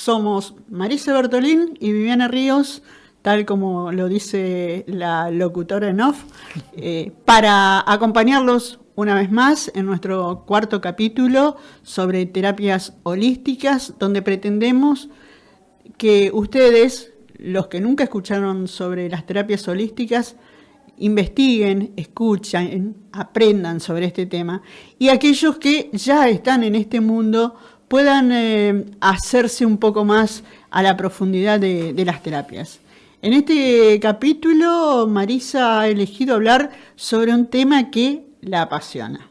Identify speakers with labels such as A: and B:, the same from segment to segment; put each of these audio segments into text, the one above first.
A: somos Marisa Bertolín y Viviana Ríos, tal como lo dice la locutora en off, para acompañarlos una vez más en nuestro cuarto capítulo sobre terapias holísticas, donde pretendemos que ustedes, los que nunca escucharon sobre las terapias holísticas, investiguen, escuchen, aprendan sobre este tema, y aquellos que ya están en este mundo puedan hacerse un poco más a la profundidad de las terapias. En este capítulo, Marisa ha elegido hablar sobre un tema que la apasiona.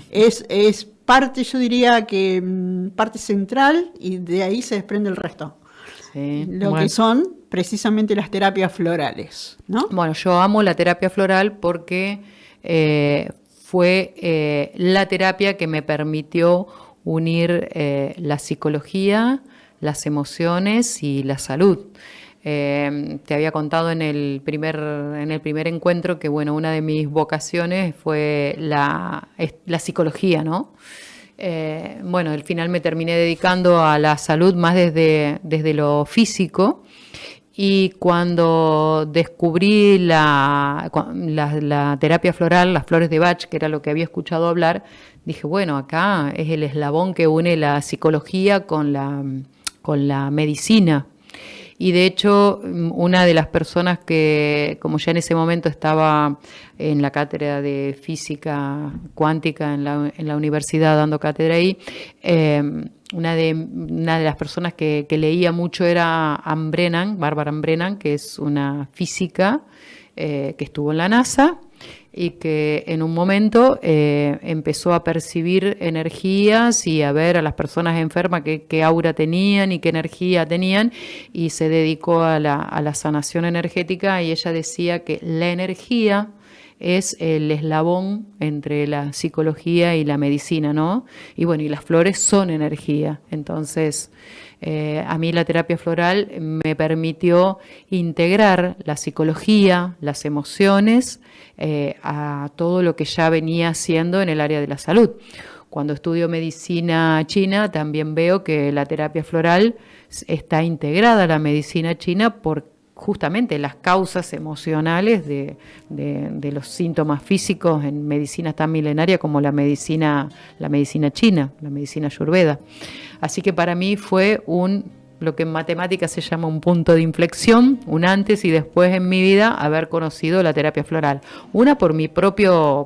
A: Es parte, yo diría que parte central, y de ahí se desprende el resto. Sí, que son precisamente las terapias florales, ¿no?
B: Bueno, yo amo la terapia floral porque fue la terapia que me permitió unir la psicología, las emociones y la salud. Te había contado en el primer encuentro que, bueno, una de mis vocaciones fue la psicología, ¿no? Bueno, al final me terminé dedicando a la salud más desde lo físico, y cuando descubrí la terapia floral, las flores de Bach, que era lo que había escuchado hablar, dije, bueno, acá es el eslabón que une la psicología con la medicina. Y de hecho, una de las personas que, como ya en ese momento estaba en la cátedra de física cuántica en la universidad dando cátedra ahí, una de las personas que leía mucho era Bárbara Ann Brennan, que es una física que estuvo en la NASA y que en un momento empezó a percibir energías y a ver a las personas enfermas qué aura tenían y qué energía tenían, y se dedicó a la sanación energética, y ella decía que la energía es el eslabón entre la psicología y la medicina, ¿no? Y bueno, y las flores son energía. Entonces, a mí la terapia floral me permitió integrar la psicología, las emociones, a todo lo que ya venía haciendo en el área de la salud. Cuando estudio medicina china, también veo que la terapia floral está integrada a la medicina china por justamente las causas emocionales de los síntomas físicos en medicinas tan milenarias como la medicina china, la medicina ayurveda. Así que para mí fue lo que en matemáticas se llama un punto de inflexión, un antes y después en mi vida, haber conocido la terapia floral. Una por mi propia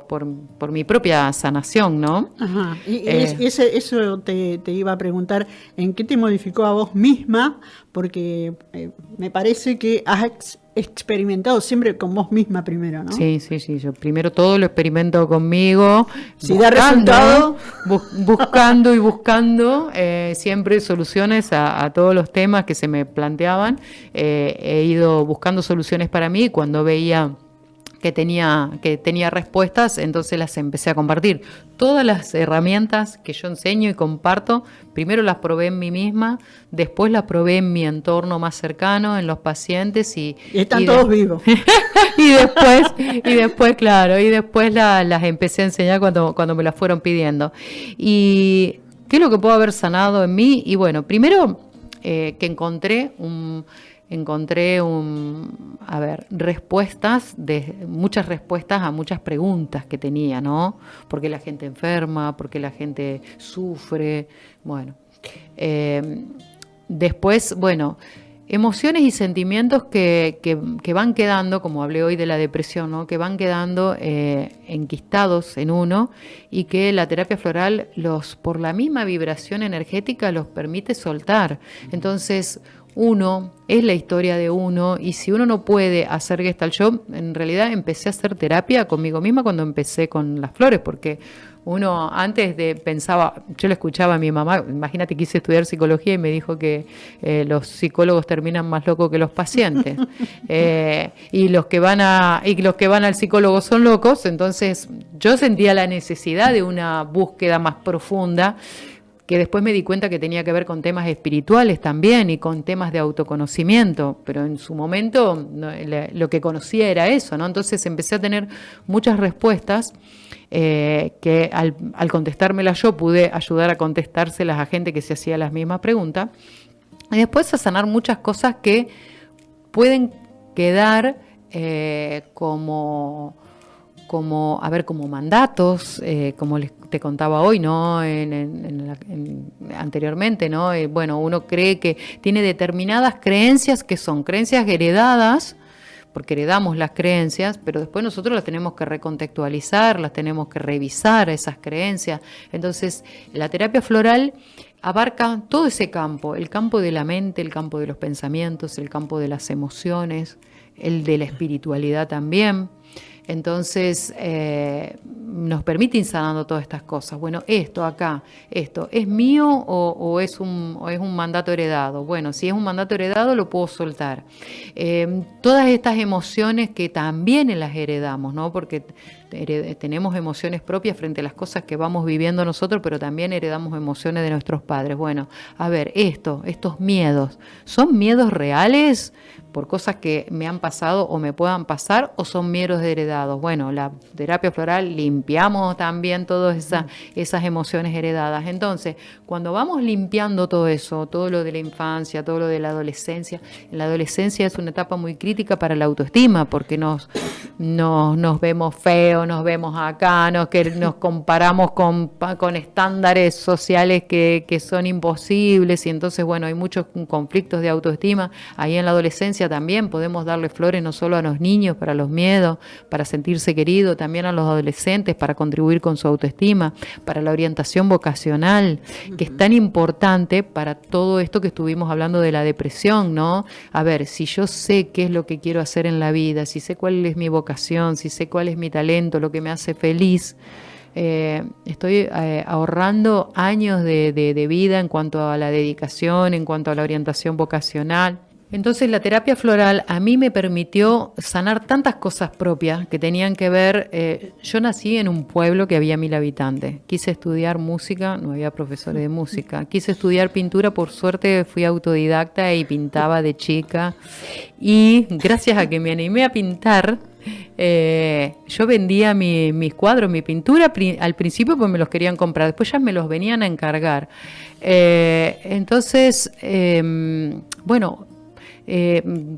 B: sanación, ¿no?
A: Ajá. Y eso te iba a preguntar, ¿en qué te modificó a vos misma? Porque me parece que has experimentado siempre con vos misma primero, ¿no?
B: Sí, yo primero todo lo experimento conmigo.
A: Si da resultado.
B: Buscando y buscando siempre soluciones a todos los temas que se me planteaban. He ido buscando soluciones para mí, y cuando veía que tenía respuestas, entonces las empecé a compartir. Todas las herramientas que yo enseño y comparto, primero las probé en mí misma, después las probé en mi entorno más cercano, en los pacientes y
A: están todos vivos.
B: y después las empecé a enseñar cuando me las fueron pidiendo. ¿Y qué es lo que puedo haber sanado en mí? Y bueno, primero que encontré muchas respuestas a muchas preguntas que tenía, ¿no? ¿Por qué la gente enferma? ¿Por qué la gente sufre? Bueno, después, emociones y sentimientos que van quedando, como hablé hoy de la depresión, ¿no? Que van quedando enquistados en uno, y que la terapia floral por la misma vibración energética los permite soltar. Entonces, uno es la historia de uno, y si uno no puede hacer Gestalt, yo en realidad empecé a hacer terapia conmigo misma cuando empecé con las flores, porque uno antes pensaba, yo le escuchaba a mi mamá, imagínate, quise estudiar psicología y me dijo que los psicólogos terminan más locos que los pacientes, y los que van al psicólogo son locos. Entonces yo sentía la necesidad de una búsqueda más profunda, que después me di cuenta que tenía que ver con temas espirituales también y con temas de autoconocimiento, pero en su momento lo que conocía era eso, ¿no? Entonces empecé a tener muchas respuestas que al contestármelas yo pude ayudar a contestárselas a gente que se hacía las mismas preguntas. Y después a sanar muchas cosas que pueden quedar como mandatos, como te contaba hoy, ¿no? Anteriormente, ¿no? Bueno, uno cree que tiene determinadas creencias que son creencias heredadas, porque heredamos las creencias, pero después nosotros las tenemos que recontextualizar, las tenemos que revisar, esas creencias. Entonces, la terapia floral abarca todo ese campo, el campo de la mente, el campo de los pensamientos, el campo de las emociones, el de la espiritualidad también. Entonces, nos permite ir sanando todas estas cosas. Bueno, esto ¿es mío o es un mandato heredado? Bueno, si es un mandato heredado, lo puedo soltar. Todas estas emociones que también las heredamos, ¿no? Porque tenemos emociones propias frente a las cosas que vamos viviendo nosotros, pero también heredamos emociones de nuestros padres. Bueno, a ver, estos miedos, ¿son miedos reales por cosas que me han pasado o me puedan pasar, o son miedos heredados? Bueno, la terapia floral limpiamos también todas esas emociones heredadas. Entonces, cuando vamos limpiando todo eso, todo lo de la infancia, todo lo de la adolescencia, la adolescencia es una etapa muy crítica para la autoestima, porque nos vemos feos, nos vemos acá, nos comparamos con estándares sociales que son imposibles, y entonces, bueno, hay muchos conflictos de autoestima ahí en la adolescencia. También podemos darle flores no solo a los niños para los miedos, para sentirse querido, también a los adolescentes para contribuir con su autoestima, para la orientación vocacional, que es tan importante para todo esto que estuvimos hablando de la depresión, ¿no? A ver, si yo sé qué es lo que quiero hacer en la vida, si sé cuál es mi vocación, si sé cuál es mi talento, lo que me hace feliz, estoy ahorrando años de vida en cuanto a la dedicación, en cuanto a la orientación vocacional. Entonces la terapia floral a mí me permitió sanar tantas cosas propias que tenían que ver. Yo nací en un pueblo que había 1000 habitantes. Quise estudiar música, no había profesores de música. Quise estudiar pintura, por suerte fui autodidacta y pintaba de chica. Y gracias a que me animé a pintar, yo vendía mis cuadros, mi pintura al principio, pues me los querían comprar, después ya me los venían a encargar. Entonces, bueno,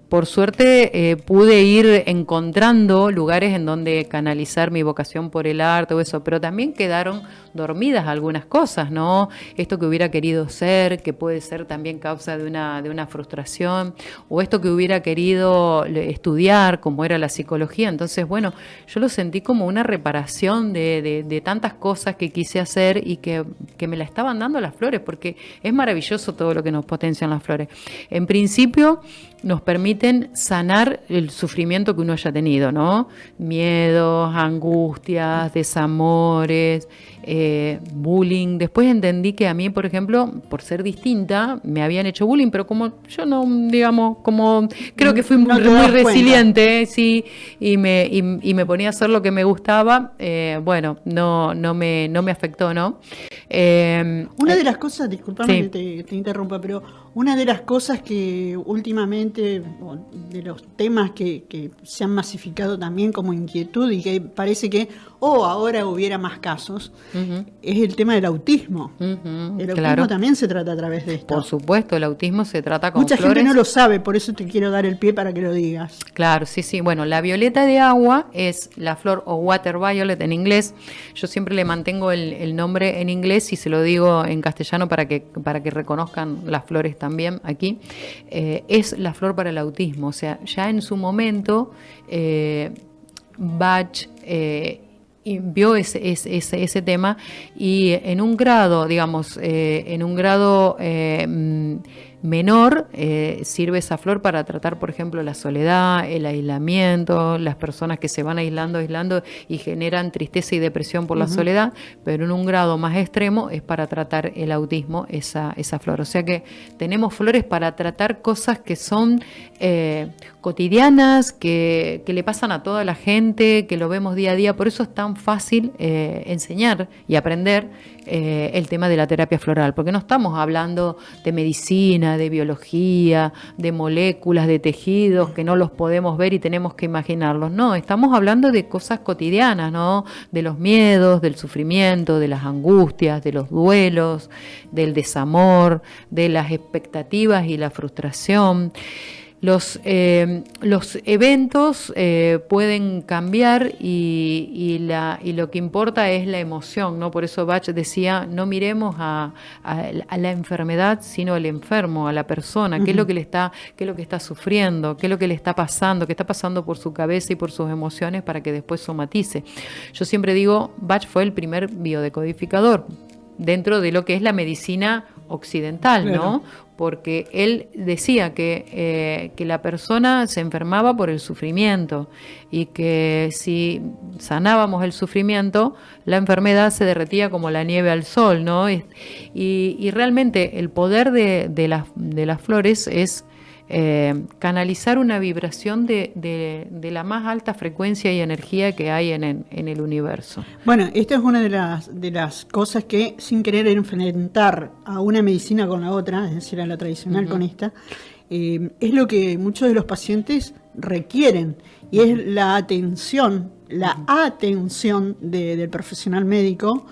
B: por suerte pude ir encontrando lugares en donde canalizar mi vocación por el arte o eso, pero también quedaron dormidas algunas cosas, ¿no? Esto que hubiera querido ser, que puede ser también causa de una frustración, o esto que hubiera querido estudiar, como era la psicología. Entonces, bueno, yo lo sentí como una reparación de tantas cosas que quise hacer y que me la estaban dando las flores, porque es maravilloso todo lo que nos potencian las flores. En principio, nos permiten sanar el sufrimiento que uno haya tenido, ¿no? Miedos, angustias, desamores, bullying. Después entendí que a mí, por ejemplo, por ser distinta, me habían hecho bullying, pero como yo no, digamos, como creo que fui muy resiliente, sí, y me ponía a hacer lo que me gustaba, bueno, no me afectó, ¿no?
A: Una de las cosas, disculpame
B: sí.
A: que te interrumpa, pero una de las cosas que últimamente, de los temas que se han masificado también como inquietud y que parece que, ahora hubiera más casos, es el tema del autismo. El autismo
B: claro.
A: también se trata a través de esto.
B: Por supuesto, el autismo se trata con
A: Mucha
B: flores.
A: gente no lo sabe, por eso te quiero dar el pie para que lo digas.
B: Claro, sí. Bueno, la violeta de agua es la flor, o water violet en inglés. Yo siempre le mantengo el nombre en inglés y se lo digo en castellano para que reconozcan las flores también aquí. Es la flor para el autismo. O sea, ya en su momento Bach vio ese tema, y en un grado, digamos, menor, sirve esa flor para tratar, por ejemplo, la soledad, el aislamiento, las personas que se van aislando y generan tristeza y depresión por la soledad, pero en un grado más extremo es para tratar el autismo, esa flor. O sea que tenemos flores para tratar cosas que son cotidianas, que le pasan a toda la gente, que lo vemos día a día. Por eso es tan fácil enseñar y aprender el tema de la terapia floral, porque no estamos hablando de medicina, medicina, de biología, de moléculas, de tejidos que no los podemos ver y tenemos que imaginarlos. No, estamos hablando de cosas cotidianas, ¿no? De los miedos, del sufrimiento, de las angustias, de los duelos, del desamor, de las expectativas y la frustración. Los eventos pueden cambiar y lo que importa es la emoción, ¿no? Por eso Bach decía, no miremos a la enfermedad, sino al enfermo, a la persona, qué es lo que está sufriendo, qué es lo que le está pasando, qué está pasando por su cabeza y por sus emociones para que después somatice. Yo siempre digo, Bach fue el primer biodecodificador dentro de lo que es la medicina occidental, claro, ¿no? Porque él decía que la persona se enfermaba por el sufrimiento y que si sanábamos el sufrimiento, la enfermedad se derretía como la nieve al sol, ¿no? Y realmente el poder de las flores es canalizar una vibración de la más alta frecuencia y energía que hay en el universo.
A: Bueno, esta es una de las cosas que, sin querer enfrentar a una medicina con la otra, es decir, a la tradicional con esta, es lo que muchos de los pacientes requieren, y es la atención del profesional médico,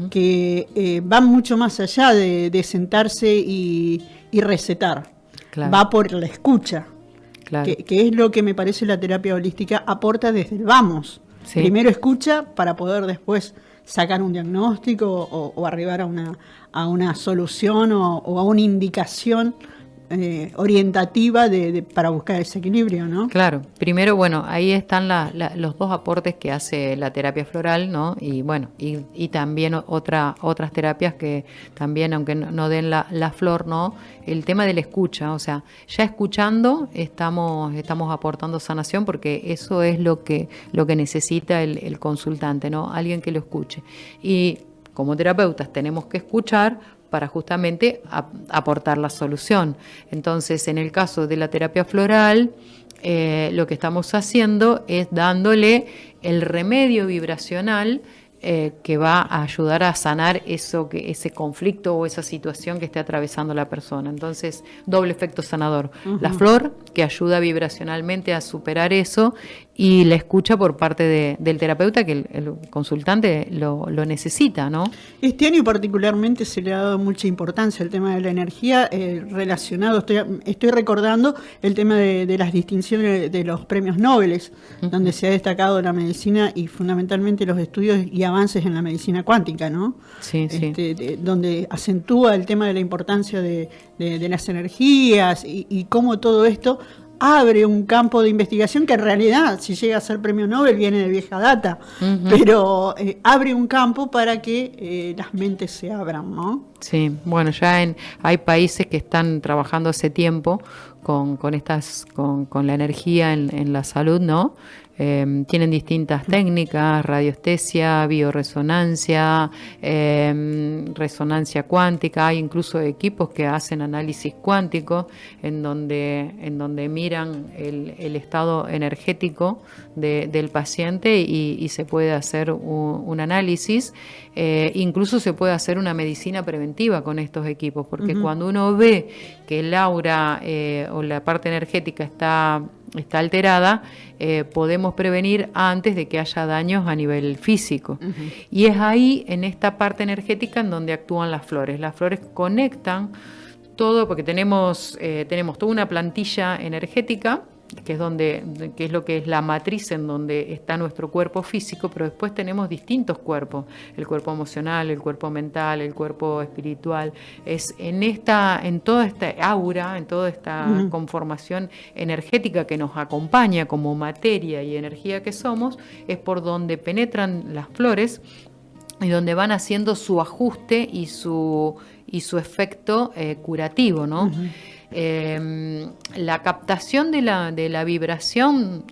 A: que va mucho más allá de sentarse y recetar. Claro. Va por la escucha, claro, que es lo que me parece la terapia holística aporta desde el vamos. Sí. Primero escucha para poder después sacar un diagnóstico o arribar a una solución o a una indicación orientativa para buscar ese equilibrio, ¿no?
B: Claro, primero, bueno, ahí están los dos aportes que hace la terapia floral, ¿no? Y bueno, y también otras terapias que también, aunque no den la flor, ¿no? El tema de la escucha, o sea, ya escuchando estamos aportando sanación, porque eso es lo que necesita el consultante, ¿no? Alguien que lo escuche. Y como terapeutas tenemos que escuchar para justamente aportar la solución. Entonces, en el caso de la terapia floral, lo que estamos haciendo es dándole el remedio vibracional que va a ayudar a sanar ese conflicto o esa situación que esté atravesando la persona. Entonces, doble efecto sanador. Uh-huh. La flor, que ayuda vibracionalmente a superar eso, y la escucha por parte del terapeuta, que el consultante lo necesita, ¿no?
A: Este año particularmente se le ha dado mucha importancia al tema de la energía, relacionado, estoy recordando el tema de las distinciones de los premios Nobel, uh-huh, donde se ha destacado la medicina y fundamentalmente los estudios y avances en la medicina cuántica, ¿no?
B: Sí, sí.
A: Donde acentúa el tema de la importancia de las energías y cómo todo esto abre un campo de investigación que en realidad, si llega a ser premio Nobel, viene de vieja data, uh-huh, pero abre un campo para que las mentes se abran, ¿no?
B: Sí, bueno, ya hay países que están trabajando hace tiempo con la energía en la salud, ¿no? Tienen distintas técnicas, radiestesia, bioresonancia, resonancia cuántica. Hay incluso equipos que hacen análisis cuántico en donde miran el estado energético del paciente y se puede hacer un análisis. Incluso se puede hacer una medicina preventiva con estos equipos, porque uh-huh, cuando uno ve que el aura o la parte energética está alterada, podemos prevenir antes de que haya daños a nivel físico. Uh-huh. Y es ahí, en esta parte energética, en donde actúan las flores. Las flores conectan todo, porque tenemos toda una plantilla energética, que es lo que es la matriz en donde está nuestro cuerpo físico, pero después tenemos distintos cuerpos, el cuerpo emocional, el cuerpo mental, el cuerpo espiritual. Es en toda esta aura, en toda esta uh-huh, conformación energética que nos acompaña como materia y energía que somos, es por donde penetran las flores y donde van haciendo su ajuste y su efecto curativo, ¿no? Uh-huh. La captación de la vibración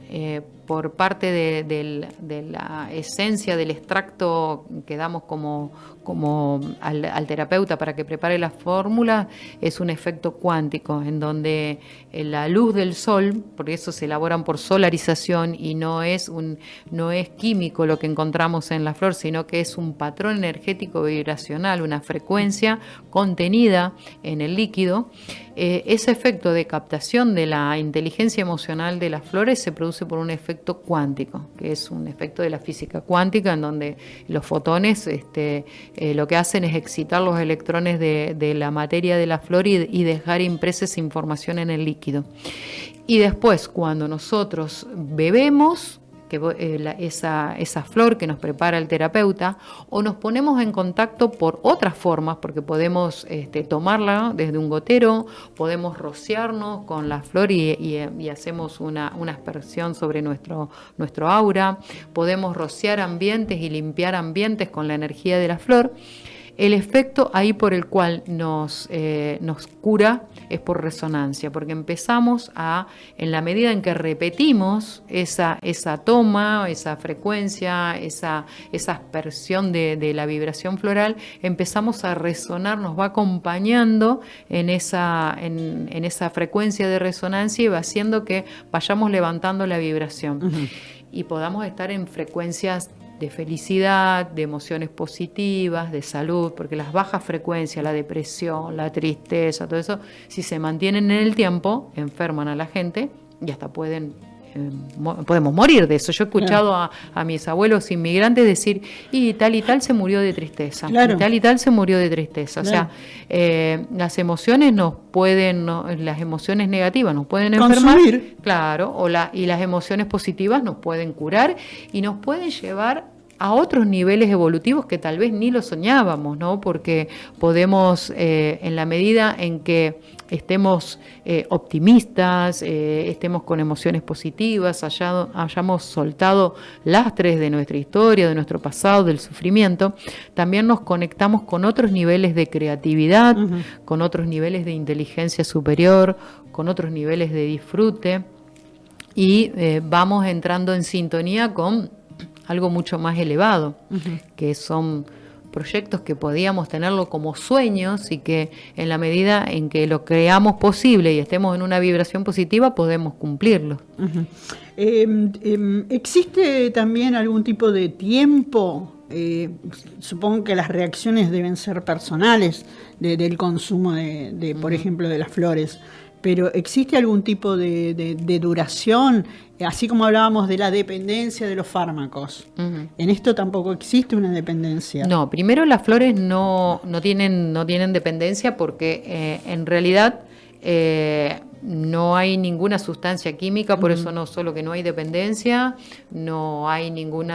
B: por parte de la esencia del extracto que damos como al terapeuta para que prepare la fórmula, es un efecto cuántico, en donde la luz del sol, por eso se elaboran por solarización y no es químico lo que encontramos en la flor, sino que es un patrón energético vibracional, una frecuencia contenida en el líquido. Ese efecto de captación de la inteligencia emocional de las flores se produce por un efecto cuántico, que es un efecto de la física cuántica, en donde los fotones lo que hacen es excitar los electrones de la materia de la flor y dejar impresa esa información en el líquido. Y después, cuando nosotros bebemos esa flor que nos prepara el terapeuta, o nos ponemos en contacto por otras formas, porque podemos tomarla desde un gotero, podemos rociarnos con la flor y hacemos una aspersión sobre nuestro aura, podemos rociar ambientes y limpiar ambientes con la energía de la flor. El efecto ahí por el cual nos cura es por resonancia, porque empezamos en la medida en que repetimos esa toma, esa frecuencia, esa aspersión de la vibración floral, empezamos a resonar, nos va acompañando en esa frecuencia de resonancia y va haciendo que vayamos levantando la vibración. Uh-huh. Y podamos estar en frecuencias de felicidad, de emociones positivas, de salud, porque las bajas frecuencias, la depresión, la tristeza, todo eso, si se mantienen en el tiempo, enferman a la gente y hasta podemos morir de eso. Yo he escuchado a mis abuelos inmigrantes decir, y tal se murió de tristeza, claro. Y tal se murió de tristeza. Claro. O sea, las emociones las emociones negativas nos pueden enfermar, consumir. Claro, y las emociones positivas nos pueden curar y nos pueden llevar a otros niveles evolutivos que tal vez ni lo soñábamos, ¿no? Porque podemos, en la medida en que estemos optimistas, estemos con emociones positivas, hayamos soltado lastres de nuestra historia, de nuestro pasado, del sufrimiento, también nos conectamos con otros niveles de creatividad, uh-huh. con otros niveles de inteligencia superior, con otros niveles de disfrute y vamos entrando en sintonía con algo mucho más elevado, uh-huh. que son proyectos que podíamos tenerlo como sueños y que en la medida en que lo creamos posible y estemos en una vibración positiva, podemos cumplirlo.
A: Uh-huh. ¿Existe también algún tipo de tiempo? Supongo que las reacciones deben ser personales del consumo de por ejemplo, de las flores. Pero ¿existe algún tipo de duración? Así como hablábamos de la dependencia de los fármacos. Uh-huh. ¿En esto tampoco existe una dependencia?
B: No, primero las flores no tienen dependencia porque en realidad no hay ninguna sustancia química, por eso no solo que no hay dependencia, no hay ningún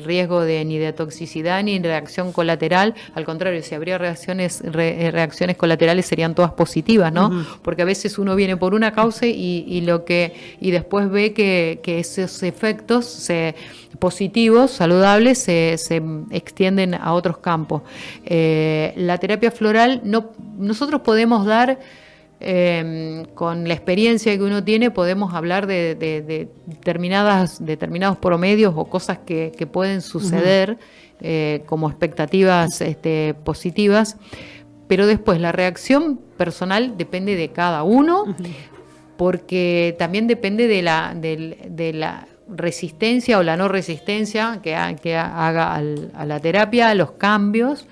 B: riesgo ni de toxicidad ni reacción colateral. Al contrario, si habría reacciones colaterales serían todas positivas, ¿no? Uh-huh. Porque a veces uno viene por una causa y después ve que esos efectos positivos, saludables, se extienden a otros campos. La terapia floral nosotros podemos dar con la experiencia que uno tiene, podemos hablar de determinados promedios o cosas que pueden suceder uh-huh. Como expectativas positivas, pero después la reacción personal depende de cada uno, uh-huh. porque también depende de la resistencia o la no resistencia que haga a la terapia, a los cambios.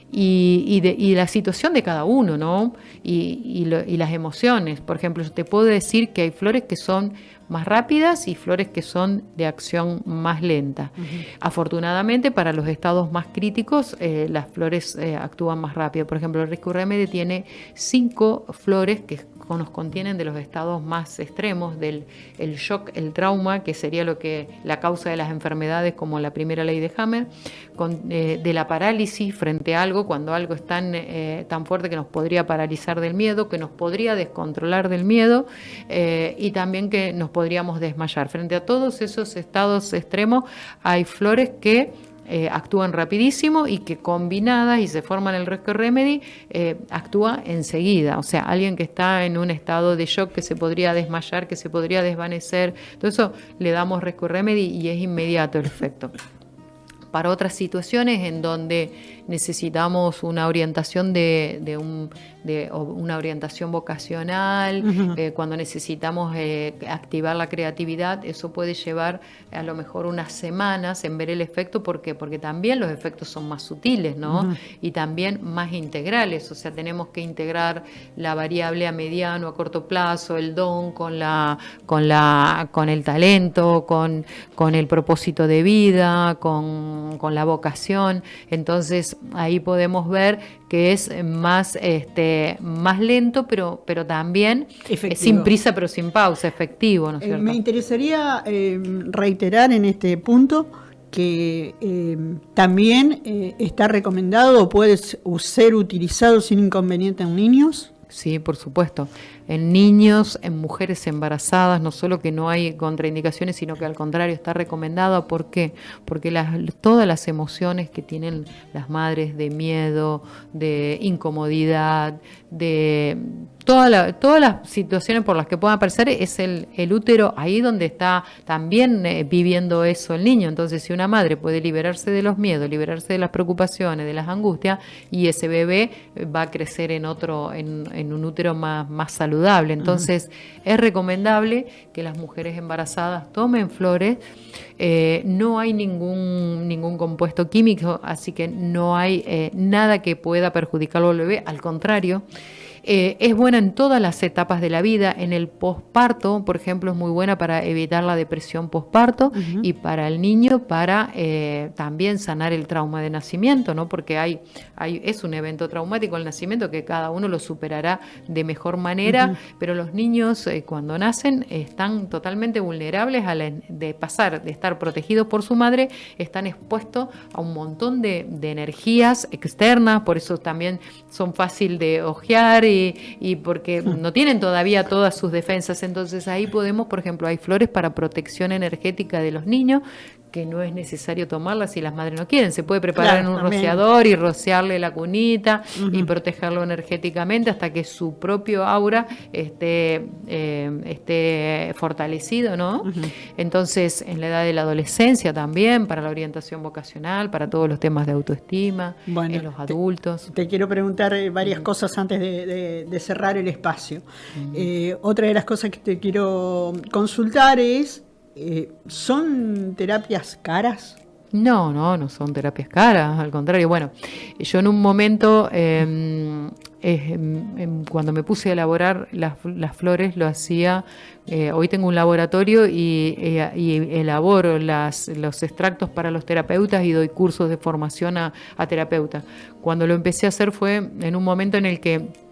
B: Y la situación de cada uno, ¿no? Y las emociones. Por ejemplo, yo te puedo decir que hay flores que son más rápidas y flores que son de acción más lenta. Uh-huh. Afortunadamente, para los estados más críticos, las flores actúan más rápido. Por ejemplo, el Risco Remedy tiene 5 flores que nos contienen de los estados más extremos, del shock, el trauma, que sería la causa de las enfermedades, como la primera ley de Hammer, de la parálisis frente a algo, cuando algo es tan fuerte que nos podría paralizar del miedo, que nos podría descontrolar del miedo, y también que nos podríamos desmayar. Frente a todos esos estados extremos, hay flores que actúan rapidísimo y que combinadas y se forman el Rescue Remedy, actúa enseguida. O sea, alguien que está en un estado de shock, que se podría desmayar, que se podría desvanecer, todo eso le damos Rescue Remedy y es inmediato el efecto. Para otras situaciones en donde necesitamos una orientación o una orientación vocacional, cuando necesitamos activar la creatividad, eso puede llevar a lo mejor unas semanas en ver el efecto. ¿Por qué? Porque también los efectos son más sutiles, ¿no? Y también más integrales. O sea, tenemos que integrar la variable a mediano, a corto plazo, el don con el talento, con el propósito de vida, con la vocación. Entonces ahí podemos ver que es más lento, pero también sin prisa pero sin pausa, efectivo, ¿no es cierto?
A: Me interesaría reiterar en este punto que también está recomendado o puede ser utilizado sin inconveniente en niños.
B: Sí, por supuesto. En niños, en mujeres embarazadas, no solo que no hay contraindicaciones, sino que al contrario está recomendado. ¿Por qué? Porque todas las emociones que tienen las madres de miedo, de incomodidad, de todas las situaciones por las que puedan aparecer, es el útero ahí donde está también viviendo eso el niño. Entonces, si una madre puede liberarse de los miedos, liberarse de las preocupaciones, de las angustias, y ese bebé va a crecer en un útero más saludable. Entonces, es recomendable que las mujeres embarazadas tomen flores. No hay ningún compuesto químico, así que no hay nada que pueda perjudicarlo al bebé, al contrario. Es buena en todas las etapas de la vida. En el posparto, por ejemplo, es muy buena para evitar la depresión posparto, y para el niño para también sanar el trauma de nacimiento, ¿no? Porque es un evento traumático el nacimiento que cada uno lo superará de mejor manera, pero los niños cuando nacen están totalmente vulnerables de estar protegidos por su madre, están expuestos a un montón de energías externas, por eso también son fácil de ojear y porque no tienen todavía todas sus defensas. Entonces ahí podemos, por ejemplo, hay flores para protección energética de los niños, que no es necesario tomarlas si las madres no quieren. Se puede preparar en un rociador y rociarle la cunita y protegerlo energéticamente hasta que su propio aura esté fortalecido, ¿no? Entonces, en la edad de la adolescencia también, para la orientación vocacional, para todos los temas de autoestima, en los adultos.
A: Te quiero preguntar varias cosas antes de cerrar el espacio. Otra de las cosas que te quiero consultar es, ¿son terapias caras?
B: No son terapias caras, al contrario. Bueno, yo en un momento, cuando me puse a elaborar las flores, lo hacía, hoy tengo un laboratorio y elaboro los extractos para los terapeutas y doy cursos de formación a terapeutas. Cuando lo empecé a hacer fue en un momento en el que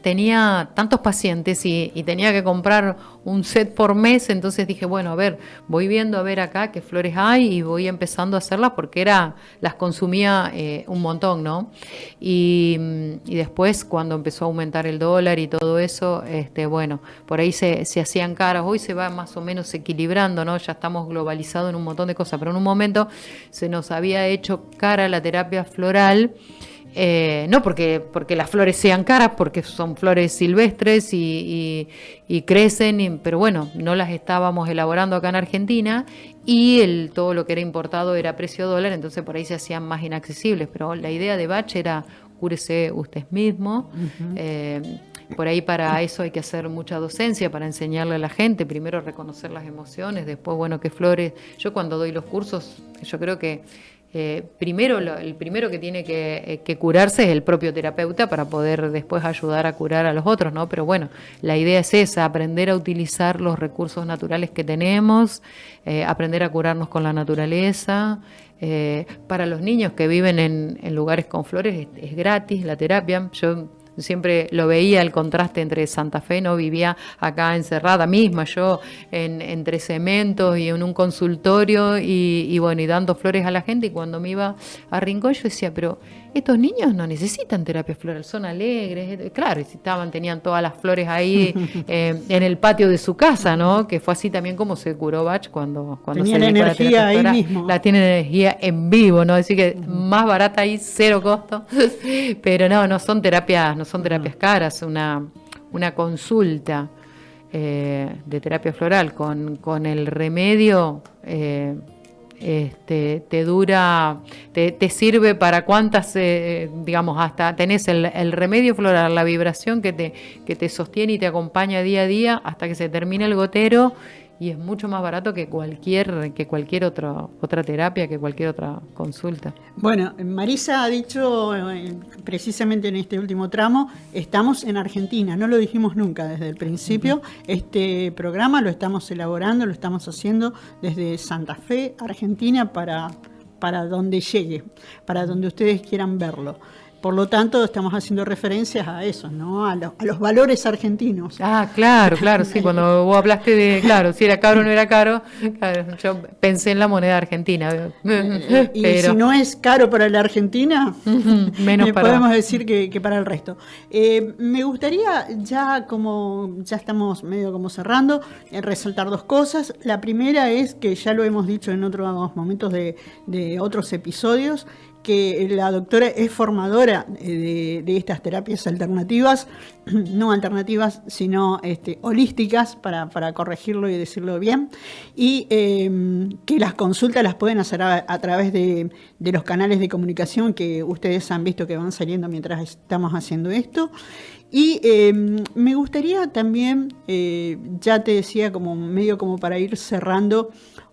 B: tenía tantos pacientes y tenía que comprar un set por mes, entonces dije, bueno, a ver, voy viendo a ver acá qué flores hay y voy empezando a hacerlas porque las consumía un montón, ¿no? Y después cuando empezó a aumentar el dólar y todo eso, bueno, por ahí se hacían caras. Hoy se va más o menos equilibrando, ¿no? Ya estamos globalizados en un montón de cosas, pero en un momento se nos había hecho cara la terapia floral. No porque las flores sean caras, porque son flores silvestres y crecen, pero bueno, no las estábamos elaborando acá en Argentina y todo lo que era importado era precio dólar, entonces por ahí se hacían más inaccesibles, pero la idea de Bach era cúrese usted mismo. Por ahí para eso hay que hacer mucha docencia para enseñarle a la gente, primero reconocer las emociones, después, bueno, qué flores. Yo cuando doy los cursos, yo creo que el primero que tiene que curarse es el propio terapeuta para poder después ayudar a curar a los otros, ¿no? Pero bueno, la idea es esa, aprender a utilizar los recursos naturales que tenemos, aprender a curarnos con la naturaleza. Para los niños que viven en lugares con flores es gratis la terapia. Yo siempre lo veía el contraste entre Santa Fe, no vivía acá encerrada misma, yo entre cementos y en un consultorio y bueno, y dando flores a la gente, y cuando me iba a Rincón yo decía, pero estos niños no necesitan terapia floral, son alegres. Claro, y si tenían todas las flores ahí en el patio de su casa, ¿no? Que fue así también como se curó Bach cuando
A: tenía
B: se
A: la
B: dedicó a la
A: energía
B: terapia
A: ahí
B: floral.
A: mismo.
B: La tiene energía en vivo, ¿no? Así que más barata ahí, cero costo. Pero no son terapias caras, una consulta de terapia floral con el remedio te dura, te sirve para cuántas, digamos, hasta tenés el remedio floral, la vibración que te sostiene y te acompaña día a día hasta que se termine el gotero, y es mucho más barato que cualquier otra terapia, que cualquier otra consulta.
A: Bueno, Marisa ha dicho precisamente en este último tramo, estamos en Argentina, no lo dijimos nunca desde el principio. Uh-huh. Este programa lo estamos elaborando, lo estamos haciendo desde Santa Fe, Argentina, para donde llegue, para donde ustedes quieran verlo. Por lo tanto, estamos haciendo referencias a eso, ¿no? A los valores argentinos.
B: Ah, claro, sí. Cuando vos hablaste de, claro, si era caro o no era caro, claro, yo pensé en la moneda argentina.
A: Y si no es caro para la Argentina,
B: menos
A: podemos decir que para el resto. Me gustaría, ya estamos medio como cerrando, resaltar dos cosas. La primera es que ya lo hemos dicho en otros momentos de otros episodios, que la doctora es formadora de estas terapias alternativas, no alternativas, sino holísticas, para corregirlo y decirlo bien, y que las consultas las pueden hacer a través de los canales de comunicación que ustedes han visto que van saliendo mientras estamos haciendo esto. Y me gustaría también, ya te decía, medio como para ir cerrando,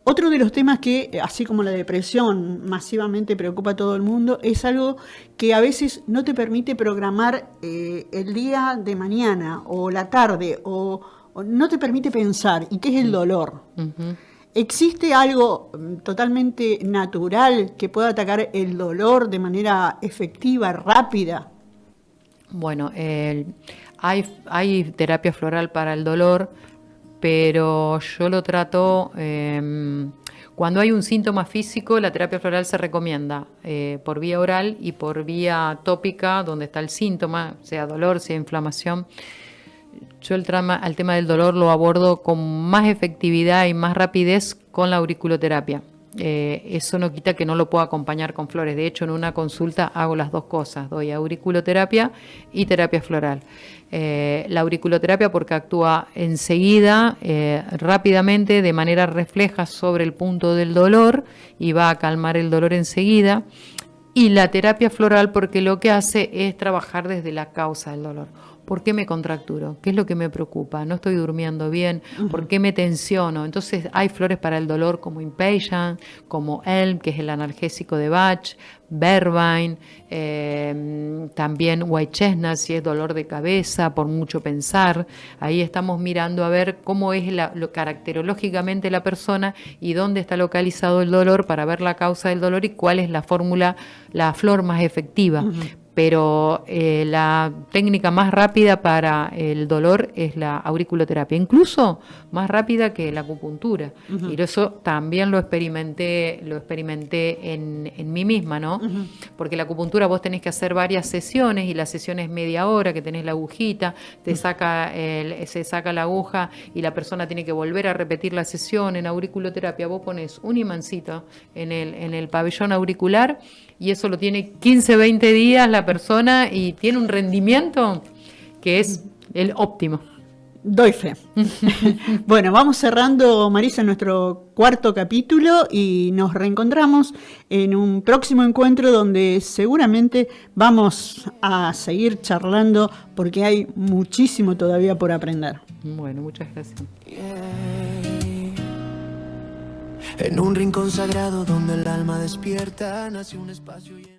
A: otro de los temas que, así como la depresión masivamente preocupa a todo el mundo, es algo que a veces no te permite programar el día de mañana o la tarde, o no te permite pensar, y que es el dolor. Uh-huh. ¿Existe algo totalmente natural que pueda atacar el dolor de manera efectiva, rápida?
B: Bueno, hay terapia floral para el dolor, pero yo lo trato cuando hay un síntoma físico. La terapia floral se recomienda por vía oral y por vía tópica, donde está el síntoma, sea dolor, sea inflamación. Yo el tema del dolor lo abordo con más efectividad y más rapidez con la auriculoterapia. Eso no quita que no lo pueda acompañar con flores. De hecho, en una consulta hago las dos cosas, doy auriculoterapia y terapia floral. La auriculoterapia porque actúa enseguida, rápidamente, de manera refleja sobre el punto del dolor y va a calmar el dolor enseguida. Y la terapia floral porque lo que hace es trabajar desde la causa del dolor. ¿Por qué me contracturo? ¿Qué es lo que me preocupa? ¿No estoy durmiendo bien? ¿Por qué me tensiono? Entonces hay flores para el dolor como Impatient, como Elm, que es el analgésico de Bach, Verbine, también White Chestnut, si es dolor de cabeza, por mucho pensar. Ahí estamos mirando a ver cómo es caracterológicamente la persona y dónde está localizado el dolor para ver la causa del dolor y cuál es la fórmula, la flor más efectiva. Uh-huh. Pero la técnica más rápida para el dolor es la auriculoterapia, incluso más rápida que la acupuntura. Uh-huh. Y eso también lo experimenté en mí misma, ¿no? Uh-huh. Porque la acupuntura vos tenés que hacer varias sesiones, y la sesión es media hora, que tenés la agujita, se saca la aguja y la persona tiene que volver a repetir la sesión. En auriculoterapia vos pones un imancito en el pabellón auricular, y eso lo tiene 15, 20 días la persona y tiene un rendimiento que es el óptimo.
A: Doy fe. Bueno, vamos cerrando, Marisa, nuestro cuarto capítulo y nos reencontramos en un próximo encuentro donde seguramente vamos a seguir charlando porque hay muchísimo todavía por aprender.
B: Bueno, muchas gracias.
C: En un rincón sagrado donde el alma despierta, nace un espacio lleno.